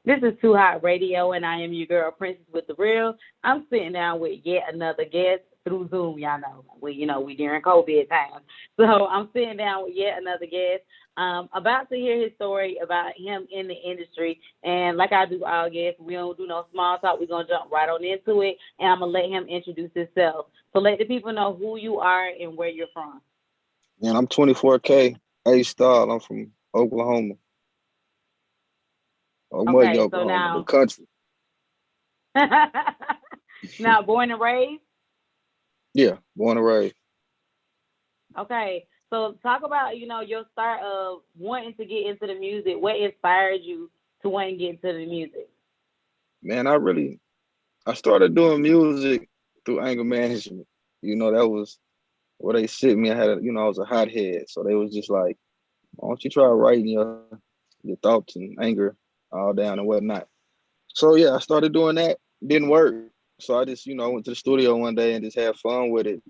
This is 2HotRadio, and I am your girl, Princess with the Real. I'm sitting down with yet another guest through Zoom. Y'all know, we during COVID times. So I'm sitting down with yet another guest. About to hear his story about him in the industry. And like I do all guests, we don't do no small talk. We're going to jump right on into it, and I'm going to let him introduce himself. So let the people know who you are and where you're from. Man, I'm 24K Astall. I'm from Oklahoma. Or Muddy, Okay, so Oklahoma, the now, country. now born and raised? Yeah, born and raised. Okay, so talk about your start of wanting to get into the music. What inspired you to want to get into the music? Man, I started doing music through anger management. That was where they sit me. I was a hothead. So they was just like, why don't you try writing your thoughts and anger all down and whatnot. So yeah, I started doing that. Didn't work. So I just, went to the studio one day and just had fun with it.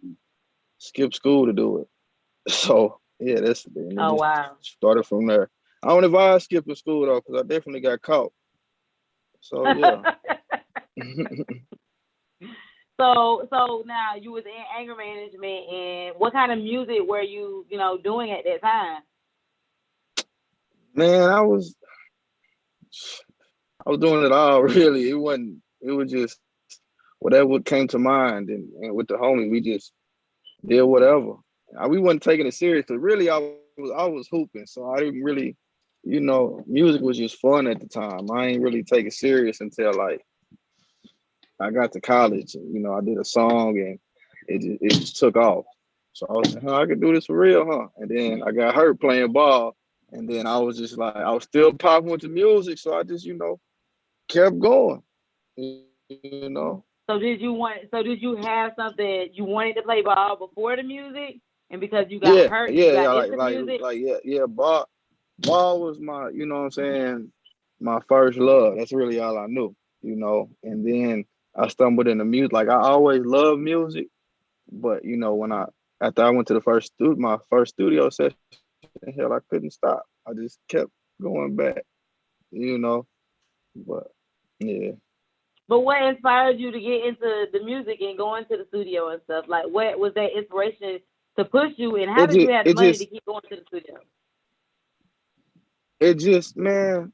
Skipped school to do it. So yeah, and it Oh just wow. started from there. I don't advise skipping school though, because I definitely got caught. So yeah. So now you was in anger management, and what kind of music were you doing at that time? Man, I was doing it all really. It was just whatever came to mind, and with the homie, we just did whatever. We wasn't taking it serious because really I was hooping, so I didn't really, music was just fun at the time. I ain't really take it serious until like I got to college. And, I did a song and it just took off. So I was like, huh, I could do this for real, huh? And then I got hurt playing ball, and then I was just like, I was still popping with the music, so I just kept going, you know. So did you have something you wanted to play ball before the music, and because you got Yeah, hurt, yeah, you yeah. got Like, into like, music? like, yeah, yeah. Ball was my, what I'm saying, my first love. That's really all I knew. And then I stumbled into music. Like I always loved music, but when after I went to my first studio session, hell, I couldn't stop. I just kept going back, you know. But yeah, But what inspired you to get into the music and go into the studio and stuff? Like, what was that inspiration to push you, and how it did you just, have the it money to just, keep going to the studio? it just, man.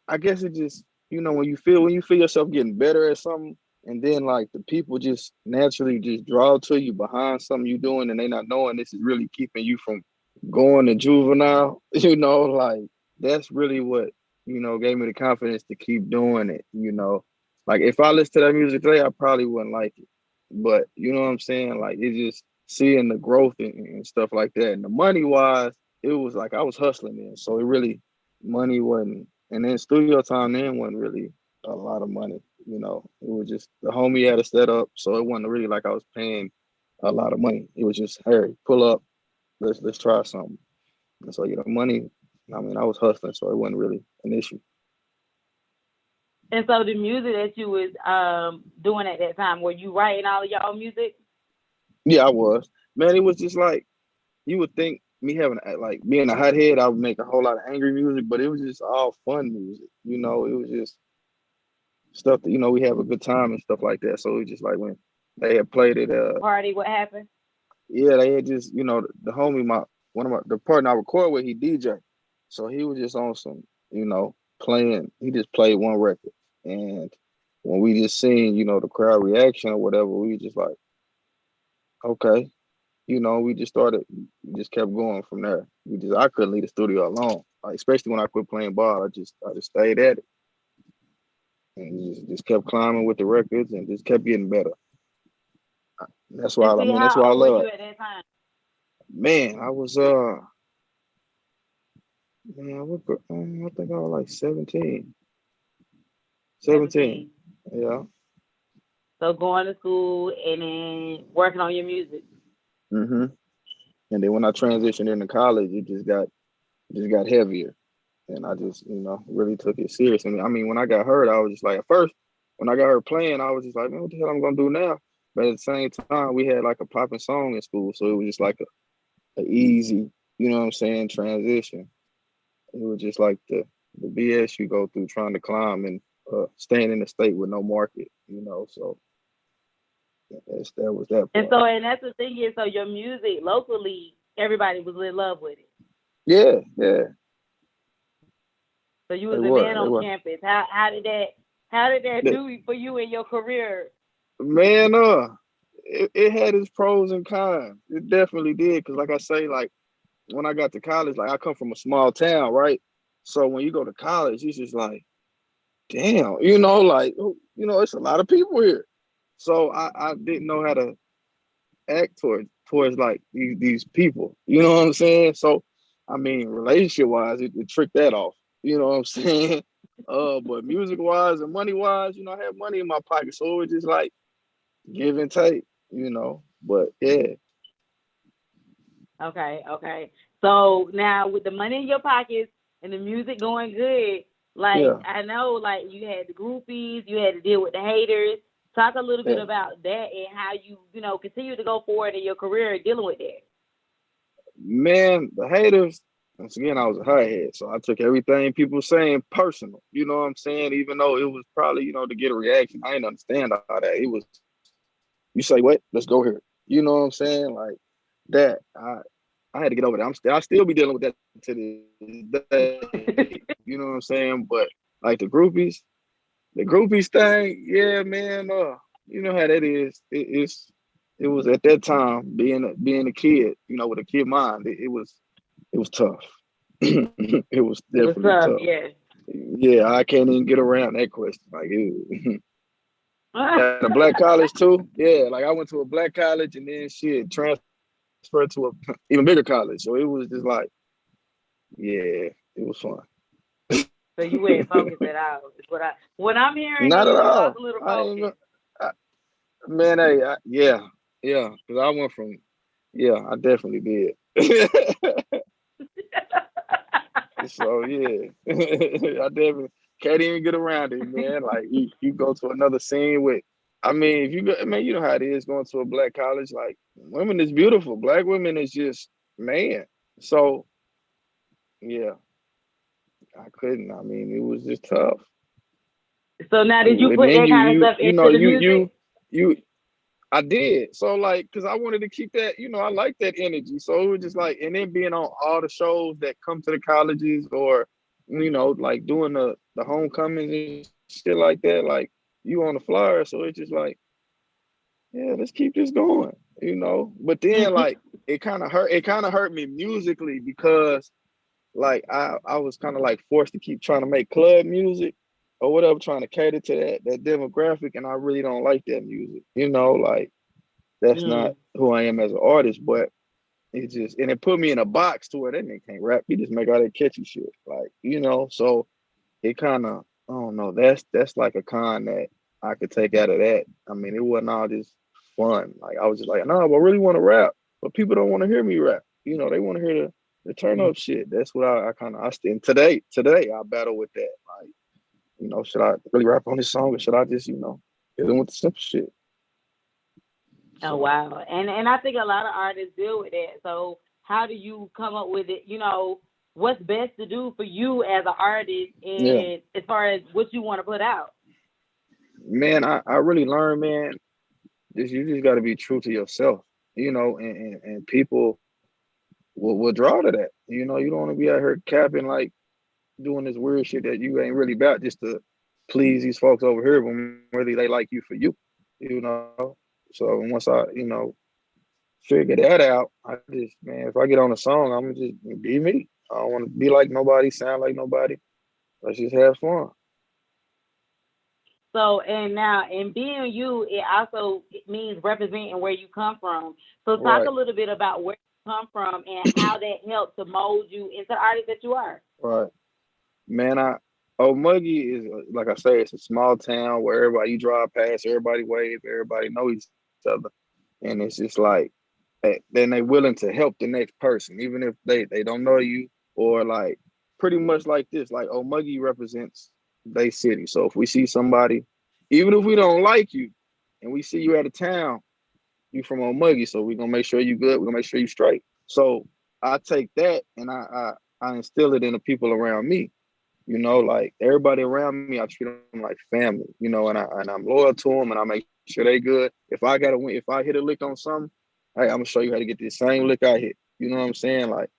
I guess it just, when you feel yourself getting better at something, and then like the people just naturally just draw to you behind something you doing, and they not knowing this is really keeping you from going to juvenile. Like that's really what gave me the confidence to keep doing it. Like if I listen to that music today, I probably wouldn't like it, but you know what I'm saying. Like it's just seeing the growth and stuff like that, and the money wise, it was like I was hustling then, so it really money wasn't, and then studio time then wasn't really a lot of money. It was just the homie had a set up, so it wasn't really like I was paying a lot of money. It was just, hey, pull up, let's try something. And so money. I mean, I was hustling, so it wasn't really an issue. And so the music that you was doing at that time, were you writing all of your own music? Yeah, I was. Man, it was just like you would think me having like being a hothead, I would make a whole lot of angry music, but it was just all fun music. It was just stuff that we have a good time and stuff like that. So it was just like when they had played it, Party, what happened? yeah, they had just the homie, the partner I record with, he DJ, so he was just on some playing. He just played one record, and when we just seen the crowd reaction or whatever, we just like, okay. We just kept going from there. I couldn't leave the studio alone. Like, especially when I quit playing ball, I just stayed at it and just kept climbing with the records and just kept getting better. That's why And I see, mean that's why how I old were love you it. at that time? Man, I was man, I think I was like 17. 17. 17. Yeah. So going to school and then working on your music. hmm And then when I transitioned into college, it just got heavier. And I just, really took it serious. And I mean, when I got hurt, I was just like, at first, when I got hurt playing, I was just like, man, what the hell I'm gonna do now? But at the same time, we had like a popping song in school, so it was just like a easy, what I'm saying, transition. It was just like the the BS you go through trying to climb and staying in the state with no market, so that was that And part. so, and that's the thing is, so your music locally, everybody was in love with it. Yeah, yeah, So you they was a were, man they on were. campus. How did that The- do for you in your career? Man, it had its pros and cons. It definitely did, because like I say, like when I got to college, like I come from a small town, right? So when you go to college, it's just like, damn, like, it's a lot of people here. So I didn't know how to act towards like these people. You know what I'm saying? So I mean, relationship wise, it tricked that off. You know what I'm saying? But music wise and money wise, I had money in my pocket, so it was just like give and take. But yeah, Okay. So now with the money in your pockets and the music going good, like yeah, I know, like you had the groupies, you had to deal with the haters. Talk a little bit yeah. about that and how you continue to go forward in your career dealing with that. Man, the haters. Once again, I was a hothead, so I took everything people saying personal. You know what I'm saying? Even though it was probably, to get a reaction, I didn't understand all that. It was, you say what? Let's go here. You know what I'm saying? Like that. I had to get over that. I still be dealing with that to this day. You know what I'm saying? But like the groupies thing, yeah, man. You know how that is. It was at that time being a kid, with a kid mind. It was tough. It was It was definitely tough, tough. yeah. Yeah, I can't even get around that question. Like at a black college too. Yeah, like I went to a black college and then shit transferred to a even bigger college. So it was just like, yeah, it was fun. So you ain't focused at all. Is what I'm hearing Not at is you lost all. a little I ain't focus. even, I, man. Hey, yeah, because I went from, yeah, I definitely did. So yeah, I definitely can't even get around it, man. Like you go to another scene with, I mean, if you go, man, you know how it is going to a black college. Like women is beautiful, black women is just man. So yeah, I couldn't. I mean, it was just tough. So now did you And put then that you kind of you stuff you know into the you music? you you I did. So like, cause I wanted to keep that, I like that energy. So it was just like, and then being on all the shows that come to the colleges or, like doing the homecomings and shit like that, like you on the flyer. So it's just like, yeah, let's keep this going. But then like it kind of hurt me musically because like I was kind of like forced to keep trying to make club music or whatever, trying to cater to that demographic, and I really don't like that music. Like that's not Mm. who I am as an artist, but it put me in a box to where that nigga can't rap. He just make all that catchy shit. Like, so it kind of, I don't know, that's like a con that I could take out of that. I mean, it wasn't all just fun. Like I was just like, no, I really want to rap, but people don't want to hear me rap. They want to hear the turn up shit. That's what I kind of I stand today I battle with that. Like, should I really rap on this song or should I just, hit them with the simple shit? Oh So wow. And I think a lot of artists deal with that. So how do you come up with it? What's best to do for you as an artist yeah. and as far as what you want to put out? Man, I really learned, man, you just got to be true to yourself, and people will draw to that. You don't want to be out here capping like doing this weird shit that you ain't really about just to please these folks over here when really they like you for you. So once I figure that out, I just, man, if I get on a song, I'm gonna just be me. I don't want to be like nobody, sound like nobody. Let's just have fun. So and now in being you, it means representing where you come from. So talk Right, a little bit about where you come from and how that helped to mold you into the artist that you are. right. Man, Old Muggy is like I say, it's a small town where everybody you drive past, everybody wave, everybody know each other, and it's just like, then they willing to help the next person, even if they don't know you or like pretty much like this. Like Old Muggy represents they city, so if we see somebody, even if we don't like you, and we see you out of town, you from Old Muggy, so we're gonna make sure you good. We're gonna make sure you straight. So I take that and I instill it in the people around me. You know, like everybody around me, I treat them like family. You know, and I'm loyal to them, and I make sure they good. If I gotta win, if I hit a lick on something, hey, I'm gonna show you how to get the same lick I hit. You know what I'm saying? Like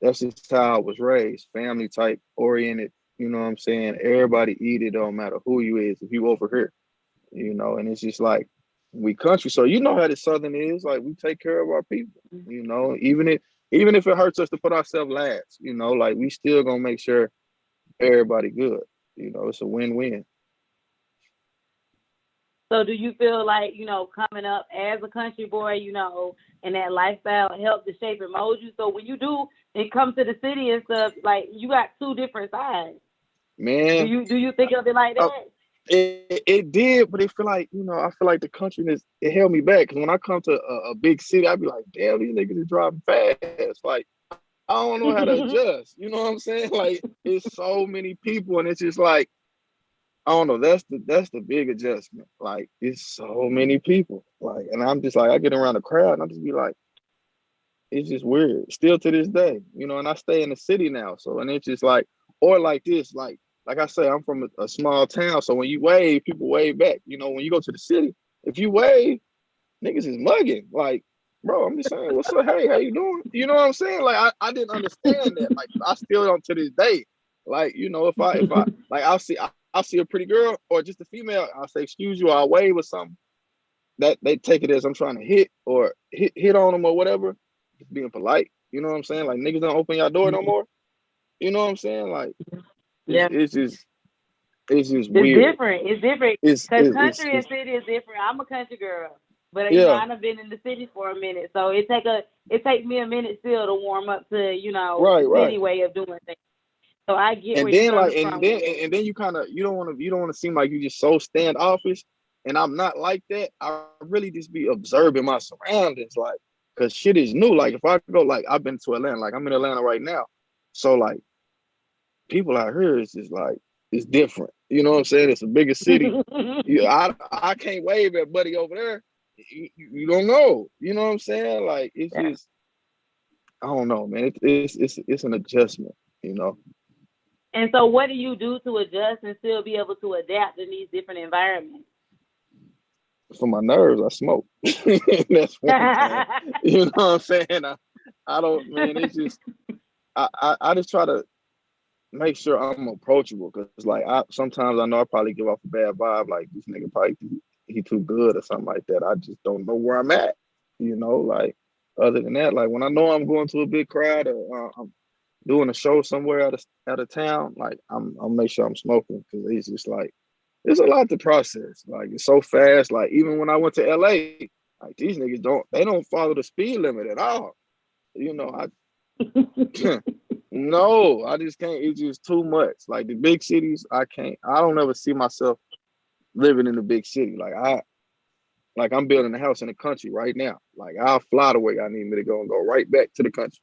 that's just how I was raised, family type oriented. You know what I'm saying? Everybody eat it, don't matter who you is. If you over here, you know, and it's just like we country. So you know how the Southern is. Like we take care of our people. You know, even if it hurts us to put ourselves last, you know, like we still gonna make sure everybody good. You know, it's a win-win. So do you feel like, coming up as a country boy, and that lifestyle helped to shape and mold you? So when you do and come to the city and stuff, like you got two different sides. Do Man, you think of it like I, that? it did, but it feel like, you know, I feel like the countryness, it held me back. Cause when I come to a big city, I'd be like, damn, these niggas is driving fast. Like, I don't know how to adjust. You know what I'm saying? Like, it's so many people, and it's just like, I don't know. That's the big adjustment. Like, it's so many people. Like, and I'm just like, I get around the crowd, and I just be like, it's just weird. Still to this day, you know. And I stay in the city now, so and it's just like, or like this, like I say, I'm from a small town, so when you wave, people wave back. You know, when you go to the city, if you wave, niggas is mugging. Like, bro, I'm just saying, what's up? Hey, how you doing? You know what I'm saying? Like, I didn't understand that. Like, I still don't to this day. Like, you know, if I like, I'll see a pretty girl or just a female, I'll say, excuse you, I'll wave or something. That they take it as I'm trying to hit or hit on them or whatever. Just being polite. You know what I'm saying? Like, niggas don't open your door no more. You know what I'm saying? Like, it's Yeah. it's just it's just It's weird. different. It's different because country and It's city is different. I'm a country girl, but yeah, I've been in the city for a minute, so it takes me a minute still to warm up to right, the right. city way of doing things. So I get And where you're then like coming from with that. and then you kind of you don't want to seem like you just so standoffish. And I'm not like that. I really just be observing my surroundings, like, cause shit is new. Like if I go, like I've been to Atlanta, like I'm in Atlanta right now. So like people out here is just like it's different. You know what I'm saying? It's a bigger city. I can't wave at buddy over there. You don't know. You know what I'm saying? Like it's Yeah. just I don't know, man. It's an adjustment. You know. And so, what do you do to adjust and still be able to adapt in these different environments? For my nerves, I smoke. That's one thing. You know what I'm saying? I don't, man. It's just I just try to make sure I'm approachable because like I sometimes I know I probably give off a bad vibe, like this nigga probably he too good or something like that. I just don't know where I'm at. You know, like other than that, like when I know I'm going to a big crowd or I'm doing a show somewhere out of town, like I'll make sure I'm smoking because it's just like it's a lot to process. Like it's so fast. Like even when I went to LA, like these niggas don't follow the speed limit at all. You know, no, I just can't. It's just too much. Like the big cities, I can't. I don't ever see myself living in the big city. Like I'm building a house in the country right now. Like I'll fly the way I need me to go and go right back to the country.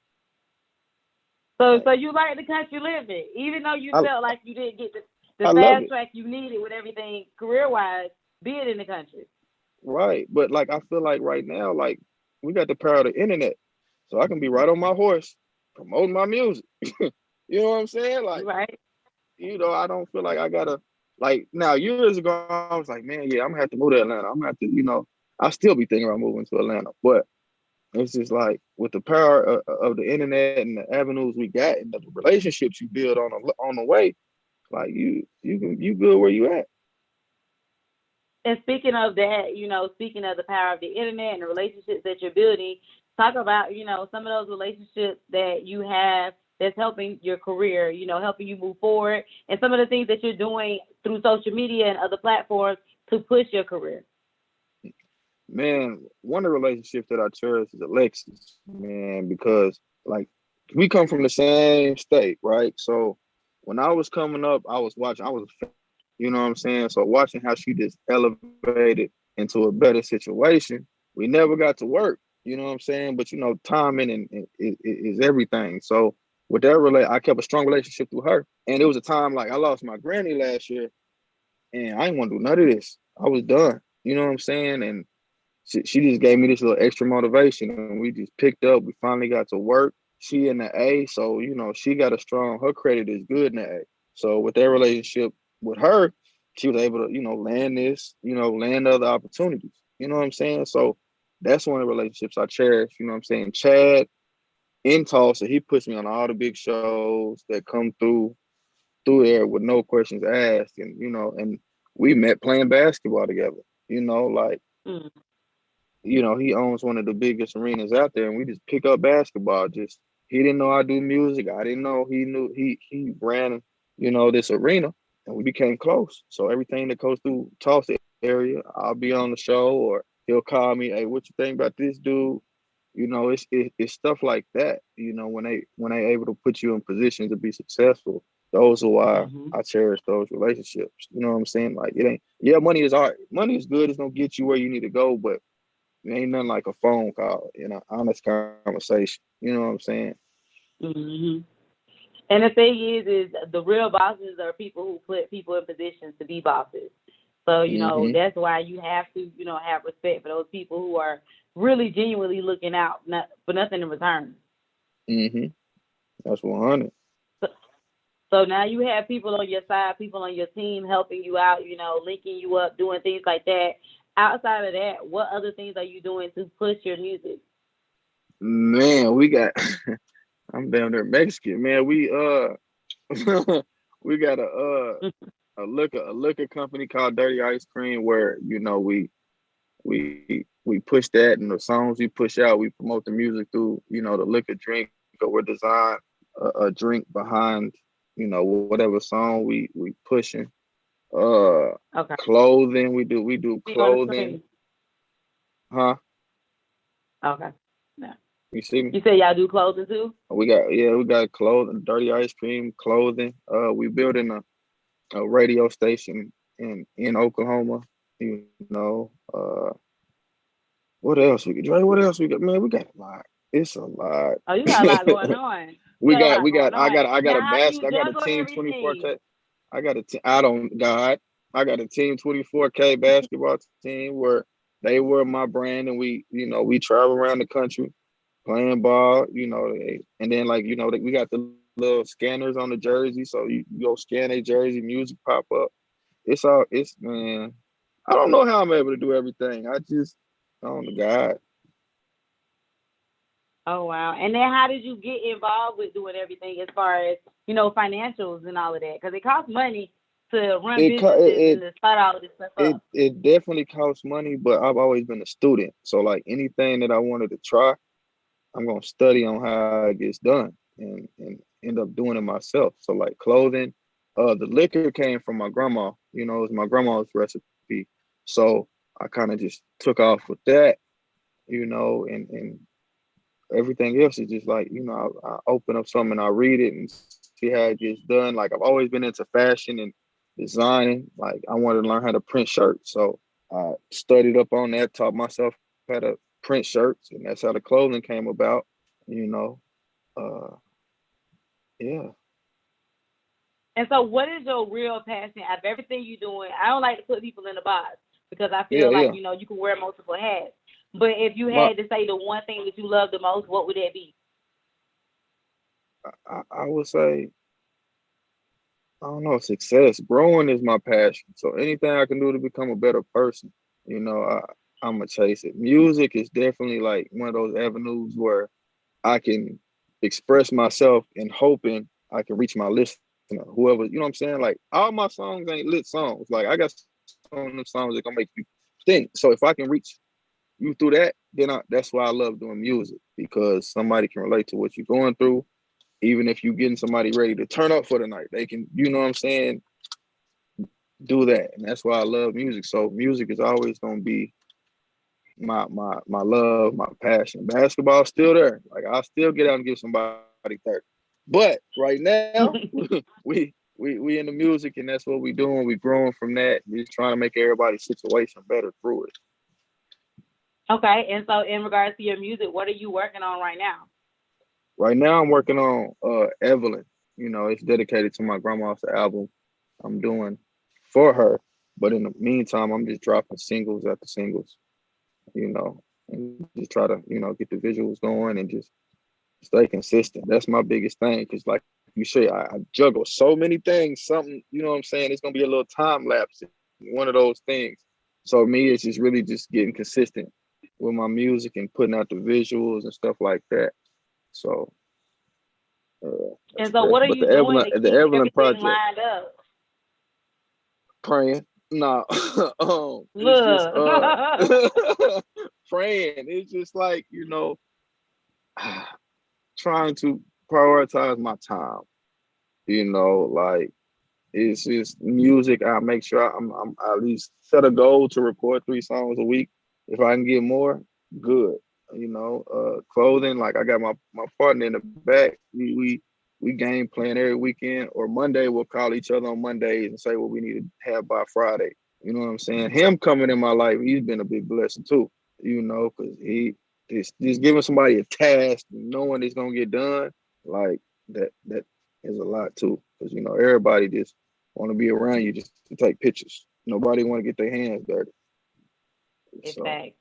So Like you like the country living, even though you I felt like you didn't get the I love fast it. track you needed with everything career wise, being in the country. Right. But like I feel like right now, like we got the power of the internet. So I can be right on my horse promoting my music. You know what I'm saying? Like, Right. I don't feel like I gotta like now years ago I was like, man, yeah, I'm gonna have to move to Atlanta. I'm gonna have to. I still be thinking about moving to Atlanta. But it's just like with the power of the internet and the avenues we got and the relationships you build on the way, like you good where you at. And speaking of that, speaking of the power of the internet and the relationships that you're building, talk about, some of those relationships that you have that's helping your career, helping you move forward, and some of the things that you're doing through social media and other platforms to push your career. Man, one of the relationships that I cherish is Alexis, man, because like we come from the same state, right? So when I was coming up, I was watching, I was a fan, you know what I'm saying? So watching how she just elevated into a better situation, we never got to work, you know what I'm saying? But timing is everything. So with that I kept a strong relationship with her. And it was a time like I lost my granny last year and I didn't want to do none of this. I was done. You know what I'm saying? And she just gave me this little extra motivation and we just picked up. We finally got to work. She in the A, so she got a strong, her credit is good in the A. So with their relationship with her, she was able to, land this, land other opportunities. You know what I'm saying? So that's one of the relationships I cherish. You know what I'm saying? Chad in Tulsa, he puts me on all the big shows that come through there with no questions asked. And, and we met playing basketball together, like, Mm. he owns one of the biggest arenas out there, and we just pick up basketball. Just he didn't know I do music. I didn't know he knew he ran, this arena, and we became close. So everything that goes through Tulsa area, I'll be on the show, or he'll call me, hey, what you think about this dude? It's stuff like that. When they able to put you in position to be successful, those are why Mm-hmm. I cherish those relationships. You know what I'm saying? Like it ain't. Yeah, money is art. Money is good. It's gonna get you where you need to go, but it ain't nothing like a phone call, honest conversation. You know what I'm saying? Mm-hmm. And the thing is the real bosses are people who put people in positions to be bosses. So, Mm-hmm. that's why you have to, have respect for those people who are really genuinely looking out for nothing in return. Mm-hmm. That's 100. So, so now you have people on your side, people on your team helping you out, linking you up, doing things like that. Outside of that, what other things are you doing to push your music? Man, we got. I'm down there Mexican. Man, we got a liquor company called Dirty Ice Cream where we push that, and the songs we push out, we promote the music through the liquor drink, or we're design a drink behind whatever song we pushing. Uh, Okay. Clothing, we do See on the clothing, screen. huh? Okay. Yeah. You see me? You say y'all do clothing too? We got clothing, Dirty Ice Cream clothing. We building a radio station in Oklahoma. You know, what else we got? Dre, what else we got? Man, we got a lot. It's a lot. Oh, you got a lot going on. You we got a got lot we going got I on. got I got Now, a how do you basket. I got a juggle team everything? 24K. I got a team. I don't God. I got a team 24K basketball team where they were my brand, and we travel around the country playing ball. And then like we got the little scanners on the jersey, so you go scan a jersey, music pop up. It's man. I don't know how I'm able to do everything. I just, oh my God. Oh wow! And then how did you get involved with doing everything as far as financials and all of that? Because it costs money to run It co- businesses and to start all this stuff it up. it definitely costs money, but I've always been a student. So like anything that I wanted to try, I'm gonna study on how it gets done, and end up doing it myself. So like clothing, the liquor came from my grandma. It was my grandma's recipe. So I kind of just took off with that, and everything else is just like, I open up something and I read it and see how it gets done. Like I've always been into fashion and designing. Like I wanted to learn how to print shirts. So I studied up on that, taught myself how to print shirts, and that's how the clothing came about, you know. Uh yeah. And so, what is your real passion out of everything you're doing? I don't like to put people in a box because I Yeah, feel like yeah. you can wear multiple hats. But if you My had to say the one thing that you love the most, what would that be? I would say, I don't know, success. Growing is my passion. So anything I can do to become a better person, you know, I, I'm gonna chase it. Music is definitely like one of those avenues where I can express myself and hoping I can reach my listener, whoever, you know what I'm saying? Like all my songs ain't lit songs. Like I got some of them songs that gonna make you think. So if I can reach you through that, then that's why I love doing music, because somebody can relate to what you're going through. Even if you're getting somebody ready to turn up for the night, they can, you know what I'm saying, do that. And that's why I love music. So music is always gonna be my love, my passion. Basketball's still there. Like I'll still get out and give somebody 30. But right now, we in the music, and that's what we doing. We growing from that. We just trying to make everybody's situation better through it. Okay, and so in regards to your music, what are you working on right now? Right now I'm working on Evelyn. It's dedicated to my grandma's album I'm doing for her. But in the meantime, I'm just dropping singles after singles, and just try to, get the visuals going and just stay consistent. That's my biggest thing. Cause like I said, you say, I juggle so many things. Something, you know what I'm saying? It's gonna be a little time lapse in one of those things. So me, it's just really just getting consistent with my music and putting out the visuals and stuff like that. So And so what are but you doing to the keep Evelyn everything project, lined up? praying. No, it's just Look. praying. It's just like, trying to prioritize my time. Like it's just music. I make sure I'm at least set a goal to record 3 songs a week. If I can get more, good. Clothing, like I got my partner in the back. We game plan every weekend, or Monday we'll call each other on Mondays and say what we need to have by Friday. You know what I'm saying? Him coming in my life, he's been a big blessing too. Because he just giving somebody a task, knowing it's gonna get done, like that is a lot too. Because everybody just want to be around you just to take pictures. Nobody want to get their hands dirty. In So, fact.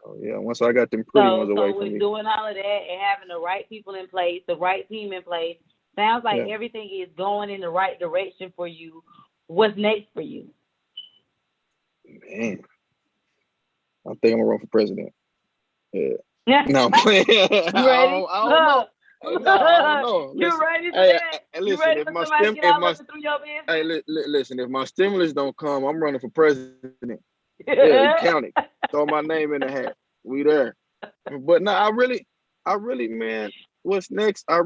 so yeah, once I got them pretty ones So away from with me, doing all of that and having the right people in place, the right team in place, sounds like yeah, everything is going in the right direction for you. What's next for you? man, I think I'm gonna run for president. Yeah. Yeah. No, I'm playing. You ready? I don't know. Look. Hey, no, I don't know. You Listen, ready for hey, that? You listen. ready If for my somebody to stim, get if all my up and through your hey, business? listen. If my stimulus don't come, I'm running for president. Yeah, you count it. Throw my name in the hat. We there. But no, I really, man. What's next? I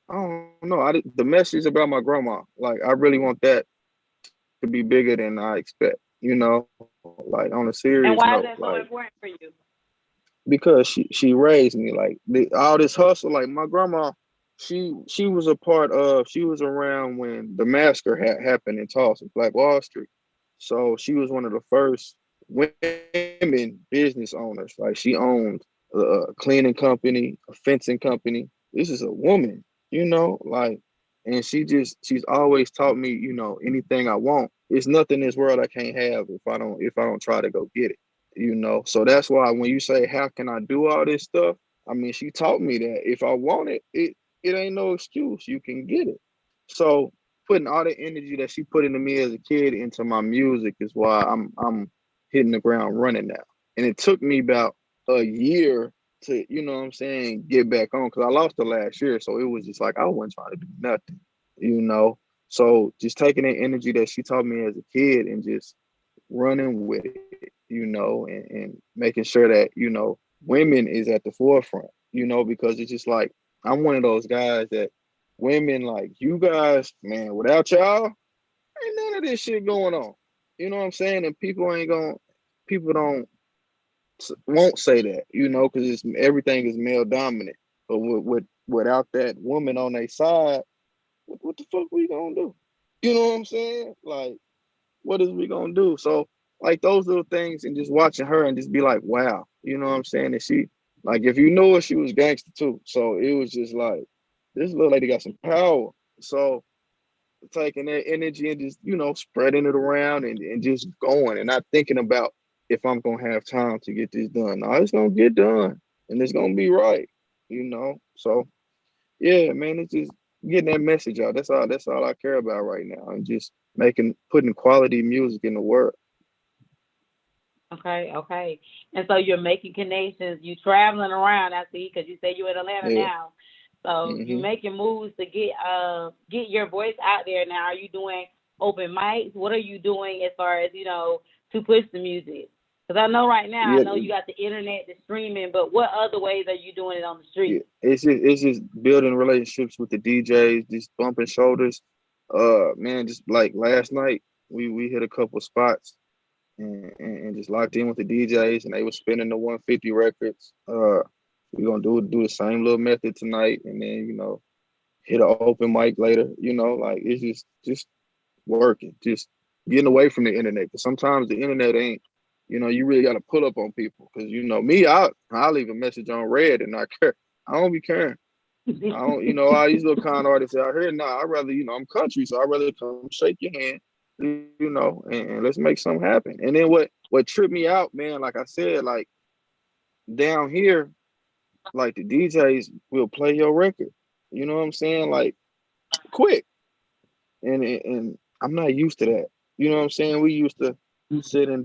don't know. The message about my grandma. Like, I really want that to be bigger than I expect. Like on a serious And note, why is that like so important for you? because she raised me like all this hustle. Like my grandma, she was a part of. She was around when the massacre had happened in Tulsa, Black Wall Street. So she was one of the first women business owners. Like she owned a cleaning company, a fencing company. This is a woman, like, and she's always taught me, anything I want. It's nothing in this world I can't have if I don't try to go get it. So that's why when you say how can I do all this stuff, I mean she taught me that if I want it ain't no excuse. You can get it. So putting all the energy that she put into me as a kid into my music is why I'm hitting the ground running now. And it took me about a year to, what I'm saying, get back on because I lost the last year. So it was just like I wasn't trying to do nothing, you know. So just taking the energy that she taught me as a kid and just running with it, and making sure that, women is at the forefront, because it's just like I'm one of those guys that women like you guys, man, without y'all, ain't none of this shit going on. You know what I'm saying? And people don't won't say that, because it's everything is male dominant. But without that woman on their side, what the fuck we gonna do? You know what I'm saying? Like, what is we gonna do? So like those little things and just watching her and just be like, wow, you know what I'm saying? And she, like, if you know her, she was gangster too. So it was just like, this little lady got some power. So taking that energy and just, spreading it around and just going and not thinking about if I'm gonna have time to get this done. No, it's gonna get done and it's gonna be right. So yeah, man, it's just getting that message out. That's all I care about right now. And just putting quality music in the world. Okay. And so you're making connections. You traveling around, I see, because you say you're in Atlanta Yeah. now. So you Hmm. making moves to get your voice out there now. Are you doing open mics? What are you doing as far as to push the music? Because I know right now, I Yeah, know you got the internet, the streaming, but what other ways are you doing it on the yeah. street? It's just building relationships with the DJs, just bumping shoulders. Man, just like last night, we hit a couple spots and just locked in with the DJs, and they were spinning the 150 records. We're gonna do the same little method tonight, and then hit an open mic later. Like it's just working, just getting away from the internet. Because sometimes the internet ain't. You really got to pull up on people. Because me, I'll leave a message on red and I care. I don't be caring. I don't, all these little con artists out here. Nah, I rather, I'm country, so I rather come shake your hand, and let's make something happen. And then what tripped me out, man, like I said, like down here, like the DJs will play your record. You know what I'm saying? Like quick. And I'm not used to that. You know what I'm saying? We used to sending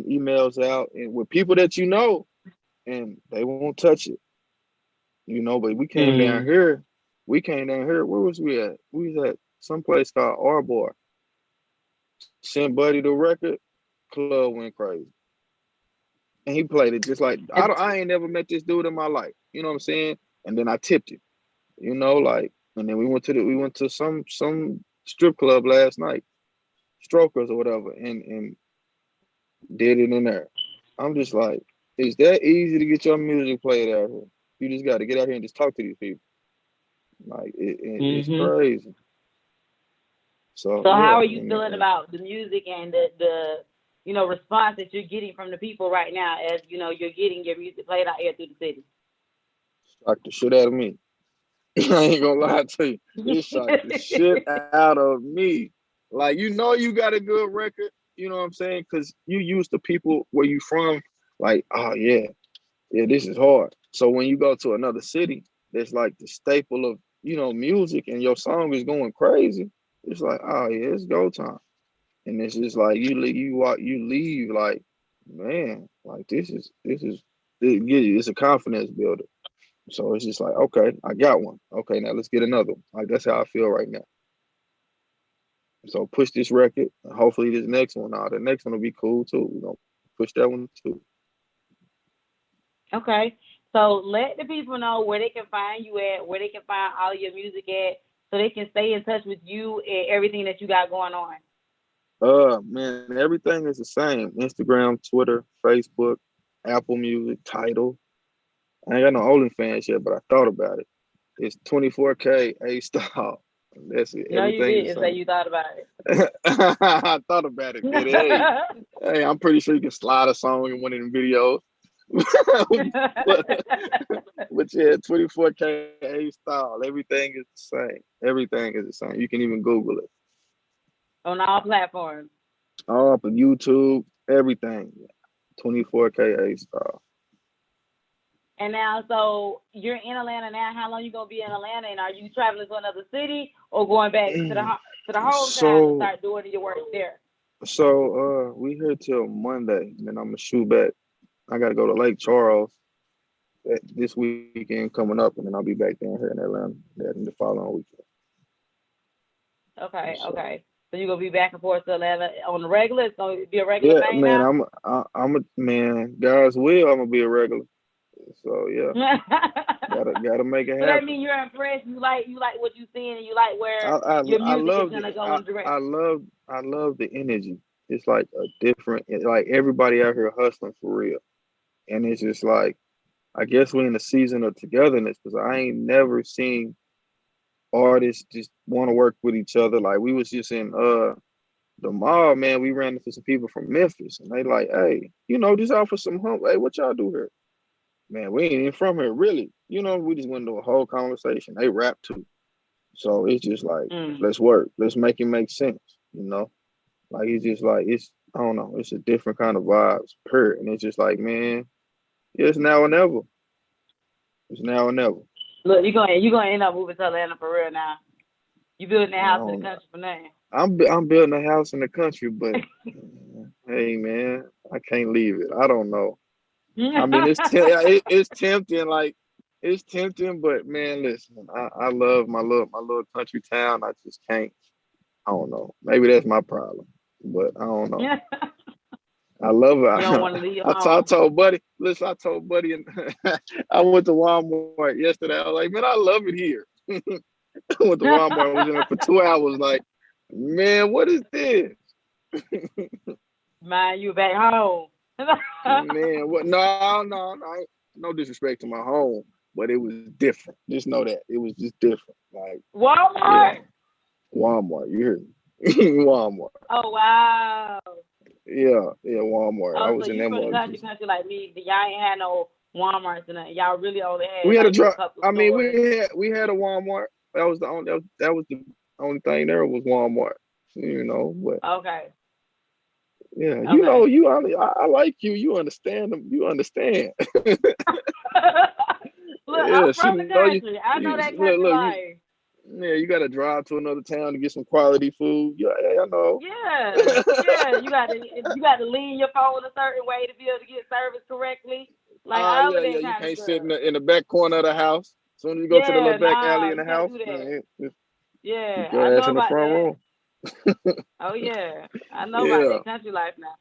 emails out and with people that you know, and they won't touch it. You know, but we came down Mm. here. We came down here. Where was we at? We was at some place called Arbor. Sent Buddy the record. Club went crazy, and he played it just like I ain't never met this dude in my life. You know what I'm saying? And then I tipped it. You know, like, and then we went to some strip club last night, Strokers or whatever, and did it in there. I'm just like, it's that easy to get your music played out here. You just got to get out here and just talk to these people. Like it's Mhm. crazy. So So how yeah, are you feeling about the music and the response that you're getting from the people right now as you're getting your music played out here through the city? shocked the shit out of me. I ain't gonna lie to you. It shocked the shit out of me. Like you got a good record. You know what I'm saying? Because you used to people where you from. Like, oh yeah, this is hard. So when you go to another city, that's like the staple of music, and your song is going crazy. It's like, oh yeah, it's go time, and it's just like you leave like, man, like it's a confidence builder. So it's just like, okay, I got one. Okay, now let's get another one. Like that's how I feel right now. So push this record, and hopefully this next one. The next one will be cool too. We're gonna push that one too. Okay. So let the people know where they can find you at, where they can find all your music at, so they can stay in touch with you and everything that you got going on. Man, everything is the same. Instagram, Twitter, Facebook, Apple Music, Title. I ain't got no OnlyFans yet, but I thought about it. It's 24K Astall. That's it. No, you Everything is didn't the say you thought about same. I thought about it, man. Hey, it. hey, I'm pretty sure you can slide a song in one of them videos. but, but yeah, 24K Astall. Everything is the same. Everything is the same. You can even Google it. On all platforms. All up on YouTube, everything. 24K Astall. And now, so you're in Atlanta now. How long you gonna be in Atlanta? And are you traveling to another city or going back to the hometown to So start doing your work there? we here till Monday, and then I'm gonna shoot back. I gotta go to Lake Charles this weekend coming up, and then I'll be back down here in Atlanta that in the following weekend. Okay, So okay. So you're gonna be back and forth to Atlanta on the regular. It's gonna be a regular yeah, thing man, now. I'm a man. God's will, I'm gonna be a regular. So yeah, gotta make it So that happen. means you're impressed. You like what you're seeing, and you like where your I music is loved it. gonna go in direction. I love the energy. It's like a different, like everybody out here hustling for real, and it's just like I guess we're in a season of togetherness because I ain't never seen artists just want to work with each other. Like we was just in the mall, man. We ran into some people from Memphis, and they like, hey, just out for some hump. Hey, what y'all do here? Man, we ain't even from here, really. We just went into a whole conversation. They rap too, so it's just like, Mm. let's work. Let's make it make sense. Like it's just like I don't know. It's a different kind of vibes, period. And it's just like, man, yeah, it's now or never. It's now or never. Look, you're gonna end up moving to Atlanta for real now. You building that I house in the don't know. country for nothing. I'm building a house in the country, but hey, man, I can't leave it. I don't know. I mean, it's tempting, like it's tempting, but man, listen, I love my little country town. I just can't. I don't know. Maybe that's my problem, but I don't know. I love You don't it. want to leave I home. told Buddy, listen, I told Buddy, and I went to Walmart yesterday. I was like, man, I love it here. I went to Walmart, was in there for 2 hours. Like, man, what is this? Man, you back home. Man, what? No, no, no. No disrespect to my home, but it was different. Just know that it was just different. Like, yeah, Walmart. Walmart. You heard me? Walmart. Oh wow. Yeah, Walmart. I Oh, so was in you that from the mug country, just. country like me? Y'all ain't had no WalMarts and nothing. Y'all really only had We had a like a drop. couple of I mean, stores. we had a Walmart. That was the only thing there was Walmart. But Okay. yeah, Okay. I like you. You understand them. You understand. Look, Yeah, I'm she from the know you. country. I know You that look, country look. You, life. yeah, you got to drive to another town to get some quality food. Yeah, I know. Yeah, yeah. You got to lean your phone a certain way to be able to get service correctly. Like all of Yeah, that you kind of can't sit stuff. in the back corner of the house. As soon as you go to the little Yeah, back alley no, in the you can't house, do that. man, Yeah, keep I your ass know in the about front that. room. Oh yeah, I know about Yeah, that country life now.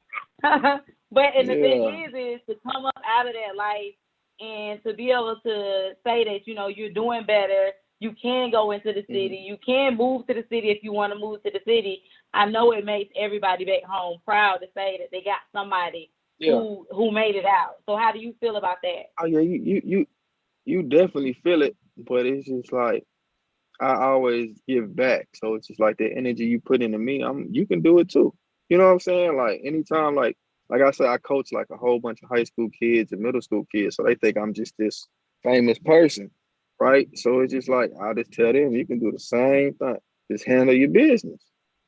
But and the thing yeah. is to come up out of that life and to be able to say that you're doing better. You can go into the Hmm. city. You can move to the city if you want to move to the city. I know it makes everybody back home proud to say that they got somebody Yeah. who made it out. So how do you feel about that? Oh yeah, you definitely feel it, but it's just like I always give back. So it's just like the energy you put into me, you can do it too. You know what I'm saying? Like anytime, like I said, I coach like a whole bunch of high school kids and middle school kids, so they think I'm just this famous person, right? So it's just like I just tell them you can do the same thing. Just handle your business.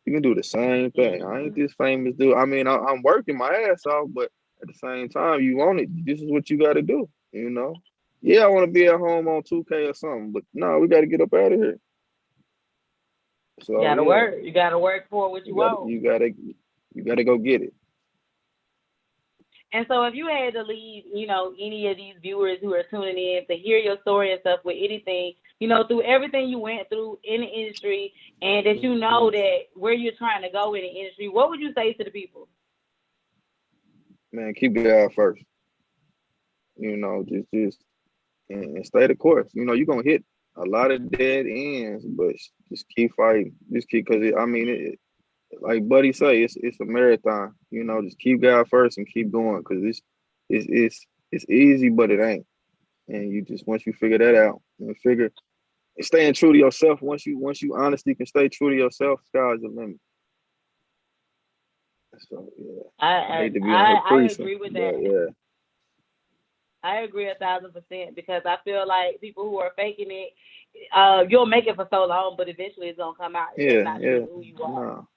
You can do the same thing. I ain't Mm-hmm. this famous dude. I mean, I'm working my ass off, but at the same time, you want it. This is what you got to do. You know? Yeah, I want to be at home on 2K or something, but no, we got to get up out of here. You So gotta yeah, work. You gotta work for what you you got to want. you got to go get it. And so, if you had to leave, any of these viewers who are tuning in to hear your story and stuff with anything, through everything you went through in the industry, and that you know Mhm. that where you're trying to go in the industry, what would you say to the people? Man, keep God first. Just and stay the course. You're gonna hit a lot of dead ends, but just keep fighting. Just keep because I mean, like Buddy say, it's a marathon. Just keep God first and keep going because it's easy, but it ain't. And you just once you figure that out and staying true to yourself. Once you honestly can stay true to yourself, sky's the limit. So yeah, I I I hate to be on I, here I preaching, agree with but that. yeah, I agree 1,000% because I feel like people who are faking it, you'll make it for so long, but eventually it's gonna come out that that's yeah, not yeah. truly who you are. No,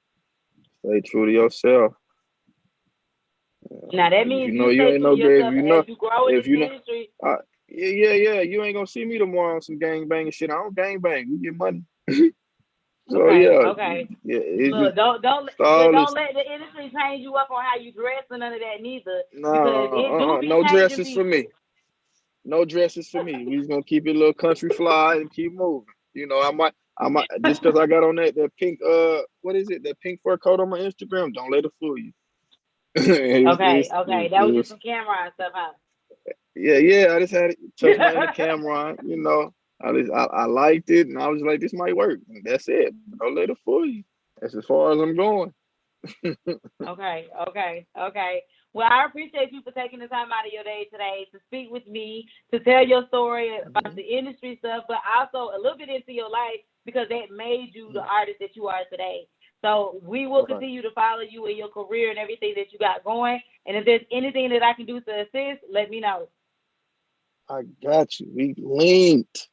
stay true to yourself. Now that If you means know you you stay ain't true to no good, yourself as you grow in if this you know, industry. yeah, you ain't gonna see me tomorrow on some gang banging shit. I don't gang bang. We get money. So Okay, yeah, okay. yeah. It's Look, just don't it's yeah, all don't this. let the industry change you up on how you dress and none of that neither, because Nah, it do be no changing dresses for people. me. No dresses for me. We just gonna keep it a little country fly and keep moving. I might just because I got on that pink what is it? That pink fur coat on my Instagram. Don't let it fool you. it's, Okay, it's, okay, it's, that was just it's some camera and stuff, huh? yeah. I just had to touch my inner camera. I liked it and I was like, this might work. And that's it. Don't let it fool you. That's as far as I'm going. Okay, okay, okay. Well, I appreciate you for taking the time out of your day today to speak with me, to tell your story about Mhm. the industry stuff, but also a little bit into your life because that made you the artist that you are today. So we will Right. continue to follow you in your career and everything that you got going. And if there's anything that I can do to assist, let me know. I got you. We linked.